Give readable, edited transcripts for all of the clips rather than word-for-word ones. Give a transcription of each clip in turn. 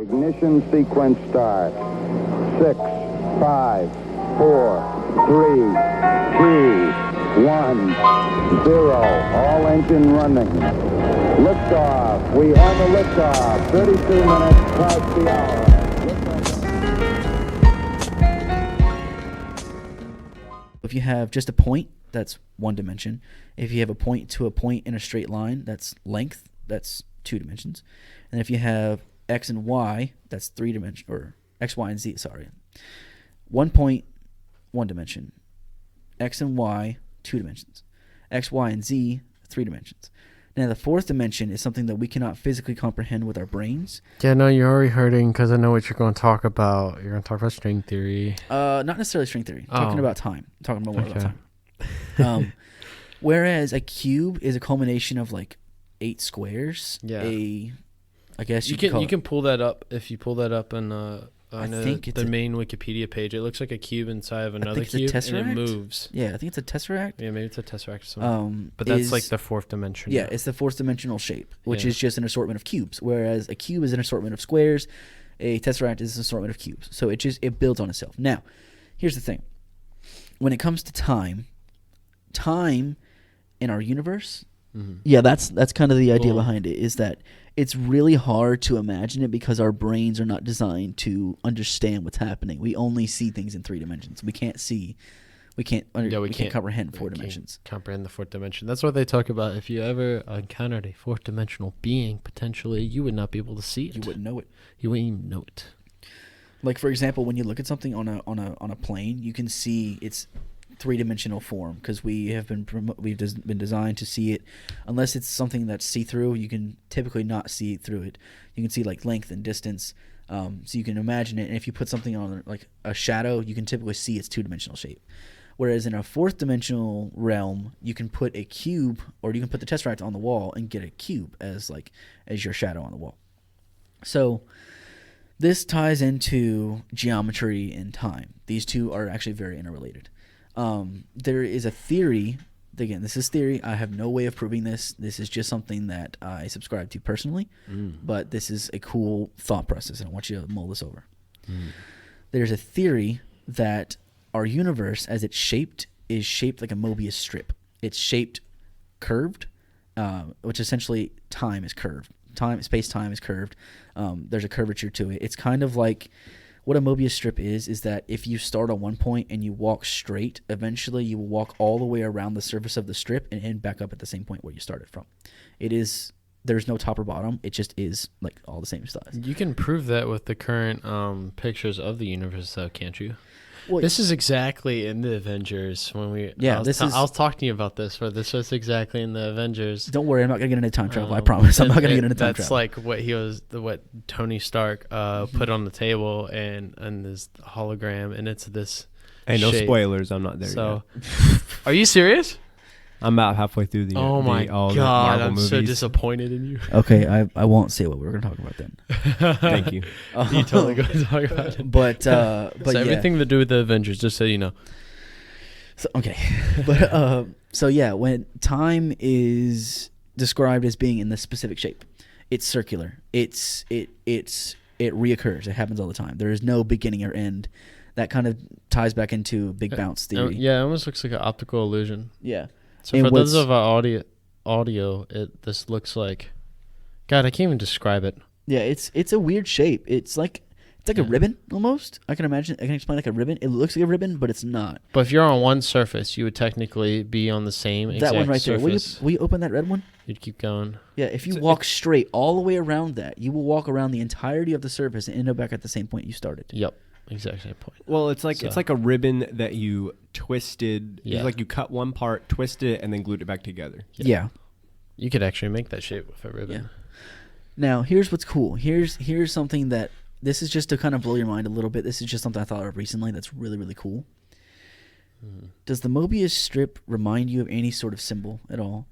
Ignition sequence start. 6, 5, 4, 3, 2, 1, 0. All engine running. Liftoff. We have a liftoff. 32 minutes past the hour. If you have just a point, that's one dimension. If you have a point to a point in a straight line, that's length. That's 2 dimensions. And if you have x and y, that's 3 dimensions, or x, y, and z, sorry. 1 point, 1 dimension. X and y, 2 dimensions. X, y, and z, 3 dimensions. Now, the 4th dimension is something that we cannot physically comprehend with our brains. Yeah, no, you're already hurting because I know what you're going to talk about. You're going to talk about string theory. Not necessarily string theory. Talking about time. Talking about more about time. Whereas a cube is a culmination of like 8 squares. Yeah. I guess you can pull that up. If you pull that up in the main Wikipedia page, it looks like a cube inside of another cube, and it moves. Yeah, I think it's a tesseract. Yeah, maybe it's a tesseract or something. But that's like the 4th dimension. Yeah, it's the 4th dimensional shape, which is just an assortment of cubes. Whereas a cube is an assortment of squares, a tesseract is an assortment of cubes. So it builds on itself. Now, here's the thing: when it comes to time in our universe, that's kind of the idea behind it. Is that it's really hard to imagine it because our brains are not designed to understand what's happening. We only see things in 3 dimensions. We can't comprehend 4 dimensions. Comprehend the 4th dimension. That's what they talk about. If you ever encountered a 4th dimensional being, potentially, you would not be able to see it. You wouldn't know it. You wouldn't even know it. Like, for example, when you look at something on a plane, you can see its 3-dimensional form because we've been designed to see it. Unless it's something that's see-through, you can typically not see through it. You can see like length and distance, so you can imagine it. And if you put something on like a shadow, you can typically see its 2-dimensional shape. Whereas in a 4th dimensional realm, you can put a cube, or you can put the tesseract on the wall and get a cube as your shadow on the wall. So this ties into geometry and time. These two are actually very interrelated. There is a theory. Again, this is theory. I have no way of proving this. This is just something that I subscribe to personally. But this is a cool thought process, and I want you to mull this over. There's a theory that our universe, as it's shaped, is shaped like a Mobius strip. It's shaped curved, which essentially time is curved. Space-time is curved. There's a curvature to it. It's kind of like what a Mobius strip is that if you start on one point and you walk straight, eventually you will walk all the way around the surface of the strip and end back up at the same point where you started from. There's no top or bottom. It just is like all the same size. You can prove that with the current pictures of the universe, though, can't you? Well, this is exactly in the Avengers when we. Yeah, I was talking to you about this, but this was exactly in the Avengers. Don't worry, I'm not gonna get into time travel. I promise, I'm not gonna get into time travel. That's like what Tony Stark put on the table and this hologram, and it's this. Hey, no spoilers. I'm not there yet. Are you serious? I'm about halfway through the. Oh my god! I'm movies. So disappointed in you. Okay, I won't say what we were going to talk about then. Thank you. You totally going to talk about it. But so everything to do with the Avengers, just so you know. So, okay, but so yeah, when time is described as being in this specific shape, it's circular. It reoccurs. It happens all the time. There is no beginning or end. That kind of ties back into Big Bounce theory. Yeah, it almost looks like an optical illusion. Yeah. So for those of our audio, this looks like, God, I can't even describe it. Yeah, it's a weird shape. It's like a ribbon almost. I can explain like a ribbon. It looks like a ribbon, but it's not. But if you're on one surface, you would technically be on the same exact surface. That one right there. Will you open that red one? You'd keep going. Yeah, if you walk straight all the way around that, you will walk around the entirety of the surface and end up back at the same point you started. Yep. Exact same point. Well, it's like a ribbon that you twisted. Yeah. It's like you cut one part, twisted it, and then glued it back together. Yeah. You could actually make that shape with a ribbon. Yeah. Now, here's what's cool. Here's something that this is just to kind of blow your mind a little bit. This is just something I thought of recently that's really, really cool. Does the Mobius strip remind you of any sort of symbol at all?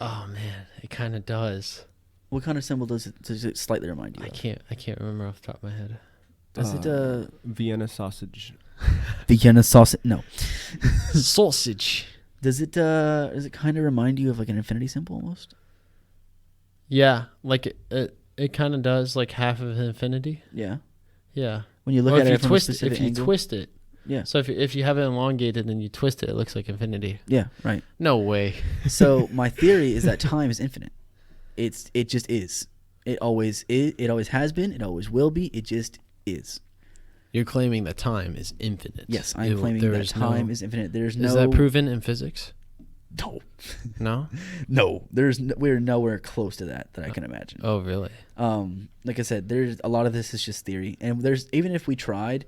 Oh man, it kind of does. What kind of symbol does it slightly remind you of? I can't remember off the top of my head. Does it Vienna sausage? Vienna sausage? No. Sausage. Does it kind of remind you of like an infinity symbol almost? Yeah, like it It kind of does, like half of infinity. Yeah. Yeah. When you look at it from a specific if you angle. twist it. Yeah. So if you have it elongated and you twist it, it looks like infinity. Yeah, right. No way. So my theory is that time is infinite. It just is. It always is. It always has been. It always will be. It just is. You're claiming that time is infinite. Yes, I'm claiming that time is infinite. There's no. Is that proven in physics? No. No? No. We're nowhere close to that I can imagine. Oh, really? Like I said, there's a lot of this is just theory, and there's even if we tried,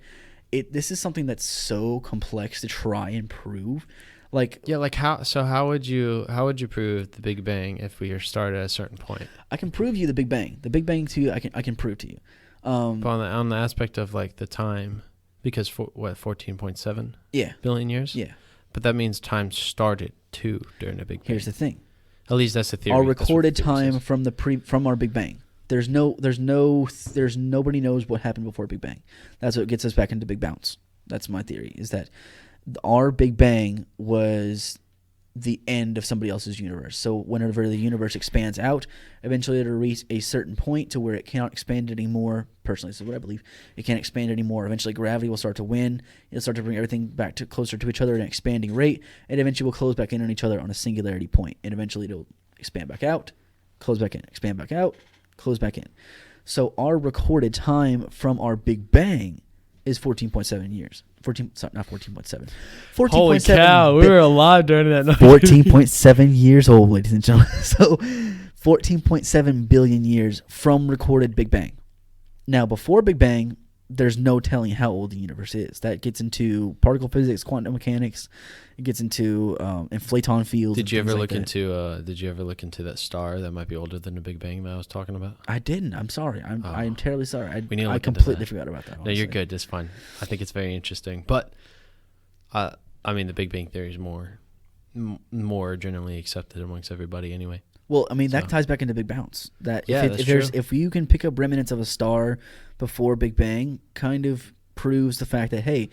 this is something that's so complex to try and prove. Like how would you prove the Big Bang if we are started at a certain point? I can prove you the Big Bang. The Big Bang to you, I can prove to you. But on the aspect of like the time, because 14.7 billion years? Yeah. But that means time started too during the Big Bang. Here's the thing. At least that's the theory. Our recorded time from our Big Bang. There's nobody knows what happened before Big Bang. That's what gets us back into Big Bounce. That's my theory, is that our Big Bang was the end of somebody else's universe. So whenever the universe expands out, eventually it'll reach a certain point to where it cannot expand anymore. Personally, this is what I believe. It can't expand anymore. Eventually gravity will start to win. It'll start to bring everything back to closer to each other at an expanding rate, and eventually will close back in on each other on a singularity point. And eventually it'll expand back out, close back in, expand back out, close back in. So our recorded time from our Big Bang is 14.7 years. 14.7. Holy cow, we were alive during that night. 14.7 years old, ladies and gentlemen. So 14.7 billion years from recorded Big Bang. Now, before Big Bang, there's no telling how old the universe is. That gets into particle physics, quantum mechanics. It gets into inflaton fields. Did you ever look into that star that might be older than the Big Bang that I was talking about? I didn't. I'm sorry. I'm terribly sorry. I completely forgot about that. No, you're good. It's fine. I think it's very interesting. But I mean, the Big Bang theory is more generally accepted amongst everybody anyway. Well, I mean, that ties back into Big Bounce. True. If you can pick up remnants of a star before Big Bang, kind of proves the fact that, hey,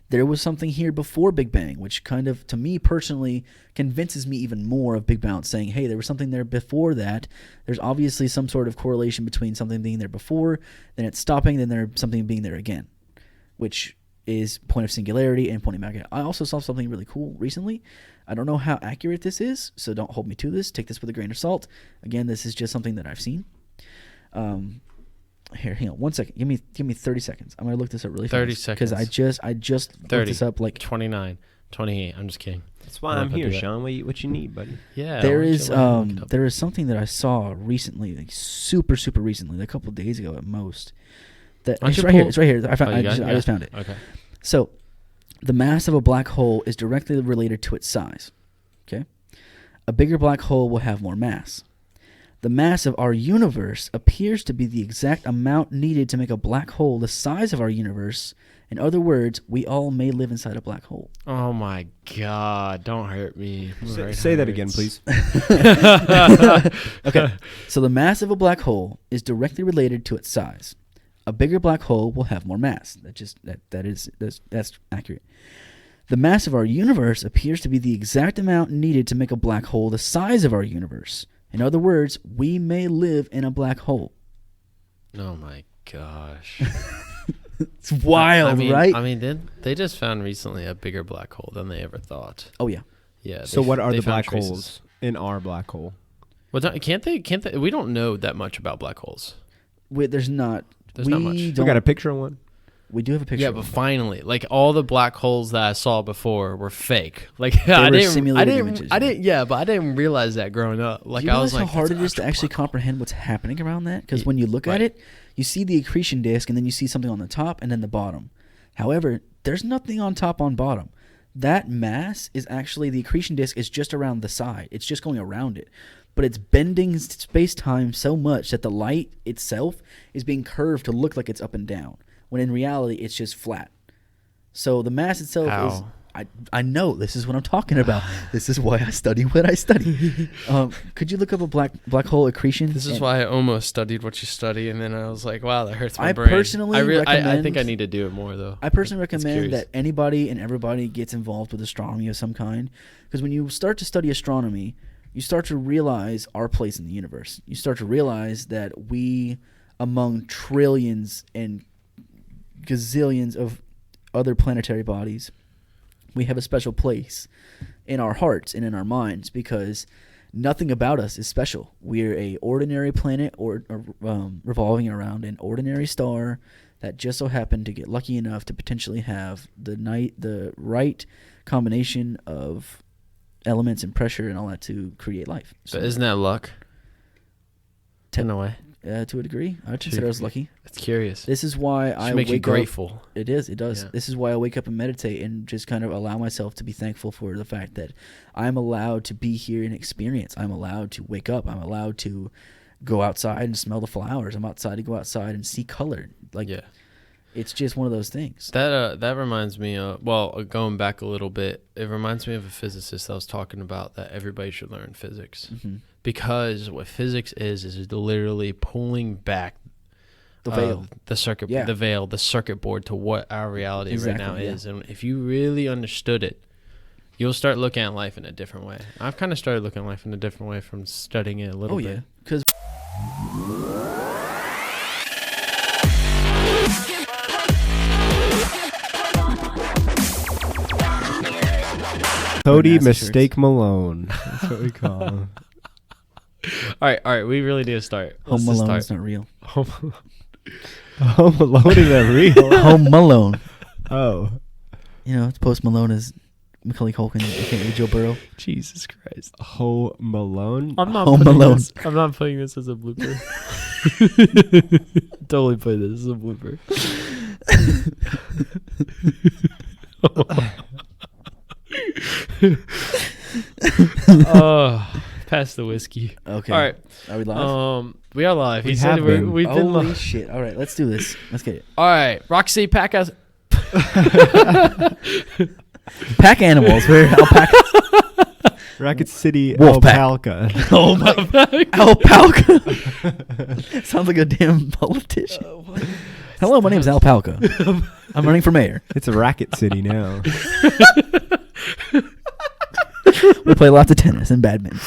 there was something here before Big Bang, which kind of, to me personally, convinces me even more of Big Bounce, saying, hey, there was something there before that. There's obviously some sort of correlation between something being there before, then it's stopping, then there's something being there again, which is point of singularity and pointing back at. I also saw something really cool recently. I don't know how accurate this is, so don't hold me to this. Take this with a grain of salt. Again, this is just something that I've seen. Here, hang on 1 second. Give me 30 seconds. I'm gonna look this up really fast. 30 seconds. Because I just 30, looked this up 29, 28. I'm just kidding. That's why I'm here, Sean. What you need, buddy? Yeah. There is something that I saw recently, like super recently, like a couple of days ago at most. That it's right here. It's right here. I just found it. Okay. So, the mass of a black hole is directly related to its size. Okay? A bigger black hole will have more mass. The mass of our universe appears to be the exact amount needed to make a black hole the size of our universe. In other words, we all may live inside a black hole. Oh my God, don't hurt me. Say that again, please. Okay. So the mass of a black hole is directly related to its size. A bigger black hole will have more mass. That's accurate. The mass of our universe appears to be the exact amount needed to make a black hole the size of our universe. In other words, we may live in a black hole. Oh my gosh. It's wild, right? I mean, they just found recently a bigger black hole than they ever thought. Oh yeah. Yeah. So what are the black holes in our black hole? Well, can't they? We don't know that much about black holes. There's not much. We got a picture of one. We do have a picture. Yeah, but finally, like all the black holes that I saw before were fake. Like I didn't realize that growing up. Like do you realize how hard it is to actually comprehend what's happening around that? Because when you look at it, you see the accretion disk, and then you see something on the top and then the bottom. However, there's nothing on top on bottom. That mass is actually, the accretion disk is just around the side. It's just going around it. But it's bending space-time so much that the light itself is being curved to look like it's up and down, when in reality it's just flat. So the mass itself is... I know, this is what I'm talking about. This is why I study what I study. Could you look up a black hole accretion? This is why I almost studied what you study, and then I was like, wow, that hurts my brain. I think I need to do it more, though. I personally recommend that anybody and everybody gets involved with astronomy of some kind, because when you start to study astronomy, you start to realize our place in the universe. You start to realize that we, among trillions and gazillions of other planetary bodies, we have a special place in our hearts and in our minds because nothing about us is special. We're a ordinary planet or revolving around an ordinary star that just so happened to get lucky enough to potentially have the right combination of elements and pressure and all that to create life. But isn't that luck? In a way. To a degree, I would consider us lucky. It's curious. This is why I make wake you grateful. Up. It is. It does. Yeah. This is why I wake up and meditate and just kind of allow myself to be thankful for the fact that I'm allowed to be here and experience. I'm allowed to wake up. I'm allowed to go outside and smell the flowers. I'm outside to go outside and see color. Like, yeah. It's just one of those things. That reminds me of, going back a little bit, it reminds me of a physicist that was talking about that everybody should learn physics. Mm-hmm. Because what physics is literally pulling back the veil, the circuit board to what our reality right now is. And if you really understood it, you'll start looking at life in a different way. I've kind of started looking at life in a different way from studying it a little bit. Oh, yeah. Because Cody Mistake Malone. That's what we call him. All right. We really need to start. Home Alone is not real. Home Alone is not real. Home Alone. Oh. You know, it's Post Malone as Macaulay Culkin. Okay, Joe Burrow. Jesus Christ. Home Alone? I'm not Home Alone. I'm not putting this as a blooper. Totally put this as a blooper. Pass the whiskey. Okay. All right. Are we live? We are live. We have been. We've been Holy live. shit. All right, let's do this. Let's get it. All right. Roxy Pack us. Pack animals. We're alpaca. Racket City Wolf Alpaca. Oh my. Alpaca. Sounds like a damn politician. Hello, my name is Alpaca. I'm running for mayor. It's a Racket City now. We play lots of tennis and badminton.